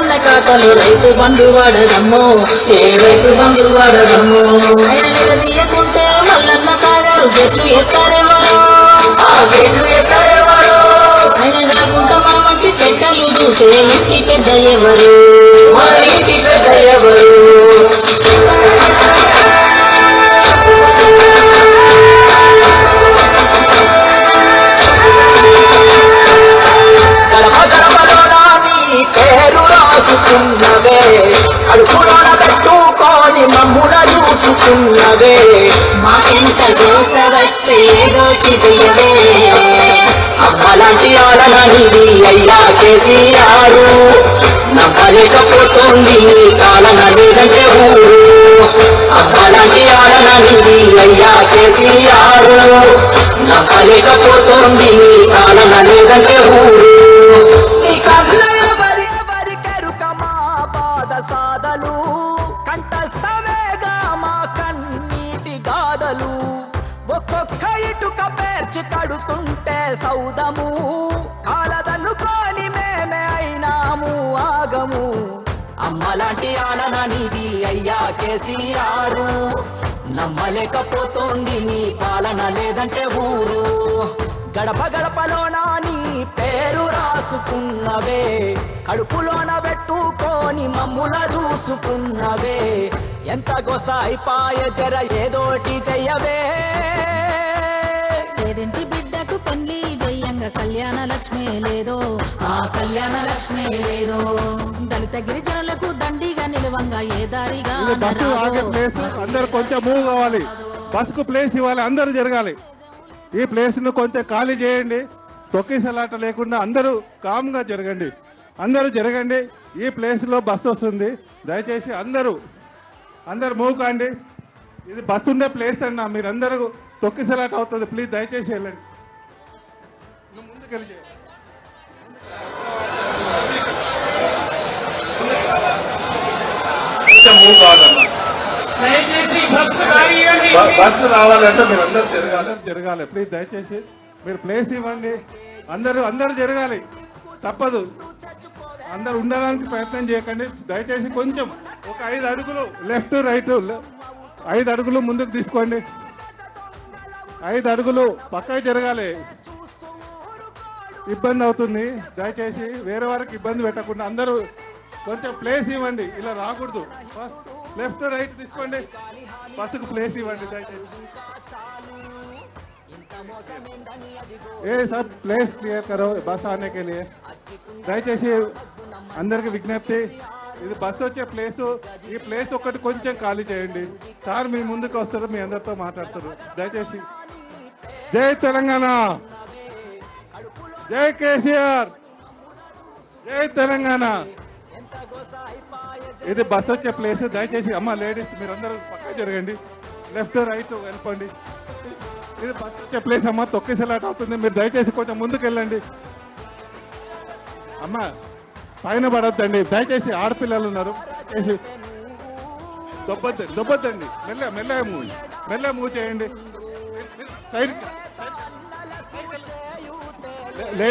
రైతన్న ఖాతాలో రైతు బంధు వాడదమ్మో, ఏ రైతు బంధు వాడదమ్మో. ఆయన నిలదీయకుంటే మల్లన్న సాగరు గెట్లు ఎత్తారెవరో, ఆయన కాకుండా మన మంచి సెంటర్లు చూసే ఇంటి పెద్ద ఎవరు, మన ఇంటి పెద్ద ఎవరు. పేరు రాసుకున్నవే, అడుగులోన పెట్టుకొని మమ్మున చూసుకున్నవే, మాకెంత దోస వచ్చే రోటి చెయ్యవే. అమ్మలాంటి ఆలన నిధి అయ్యా కేసీఆర్, నమ్మలేకపోతుంది నీ పాలన లేదంటే ఊరు. అమ్మలాంటి ఆలన నిధి అయ్యా కేసీఆర్, నమ్మలేకపోతుంది నీ పాలన లేదంటే ఊరు. సాదలు కంఠస్థమేగా మా కన్నీటి గాథలు, ఒక్కొక్క ఇటుక పేర్చి కడుతుంటే సౌదము, కాలదనుకోని మేమే అయినాము ఆగము. అమ్మలాంటి ఆలన నిధి అయ్యా కేసీఆర్, నమ్మలేకపోతోంది నీ పాలన లేదంటే ఊరు. గడప గడపలోన నీ పేరు రాసుకున్నవే, కడుపులోన పెట్టుకొని మమ్ముల చూసుకున్నవే, ఎంత గొసాయిపాయ జర ఏదోటి చెయ్యవే. పేదింటి బిడ్డకు పెళ్లి జయ్యంగా కళ్యాణ లక్ష్మి లేదో, ఆ కళ్యాణ లక్ష్మి లేదో. దళిత గిరిజనులకు దండిగా నిలవంగా ఏ దారిగా బస్సు ఆగే ప్లేస్ అందరు కొంచెం మూవ్ కావాలి, బస్సుకు ప్లేస్ ఇవ్వాలి, అందరూ జరగాలి. ఈ ప్లేస్ ను కొంచెం ఖాళీ చేయండి, తొక్కిసలాట లేకుండా అందరూ కామ్గా జరగండి, అందరూ జరగండి. ఈ ప్లేస్ లో బస్సు వస్తుంది, దయచేసి అందరూ మూవ్ కాండి. ఇది బస్సు ఉండే ప్లేస్ అన్నా, మీరందరూ తొక్కిసలాట అవుతుంది, ప్లీజ్ దయచేసి వెళ్ళండి. ముందుకెళ్ళి మూవ్ కావాలన్నా, బస్సు రావాలంటే మీరు అందరూ జరగాలి, ప్లీజ్ దయచేసి మీరు ప్లేస్ ఇవ్వండి. అందరూ జరగాలి, తప్పదు. అందరూ ఉండడానికి ప్రయత్నం చేయకండి, దయచేసి కొంచెం ఒక 5 అడుగులు లెఫ్ట్ రైట్ 5 అడుగులు ముందుకు తీసుకోండి, 5 అడుగులు పక్కకి జరగాలి. ఇబ్బంది అవుతుంది, దయచేసి వేరే వారికి ఇబ్బంది పెట్టకుండా అందరూ కొంచెం ప్లేస్ ఇవ్వండి. ఇలా రాకూడదు, లెఫ్ట్ రైట్ తీసుకోండి, బస్సుకు ప్లేస్ ఇవ్వండి దయచేసి. सब प्लेस क्लियर करो बस आने के लिए. దయచేసి అందరికి విజ్ఞప్తి, ఇది బస్సు వచ్చే ప్లేసు, ఈ ప్లేస్ ఒక్కటి కొంచెం ఖాళీ చేయండి. సార్ మీ ముందుకు వస్తారు, మీ అందరితో మాట్లాడతారు. దయచేసి జై తెలంగాణ, జై కేసీఆర్, జై తెలంగాణ. ఇది బస్సు వచ్చే ప్లేస్, దయచేసి అమ్మ లేడీస్ మీరందరూ పక్క జరగండి, లెఫ్ట్ రైట్ వెళ్ళండి. ఇది బస్సు వచ్చే ప్లేస్ అమ్మ, తొక్కిసలాట అవుతుంది, మీరు దయచేసి కొంచెం ముందుకు వెళ్ళండి. అమ్మ పైన పడొద్దండి, దయచేసి ఆడపిల్లలు ఉన్నారు, దయచేసి దొబ్బొద్దండి, మెల్ల మూవ్ చేయండి. సైడ్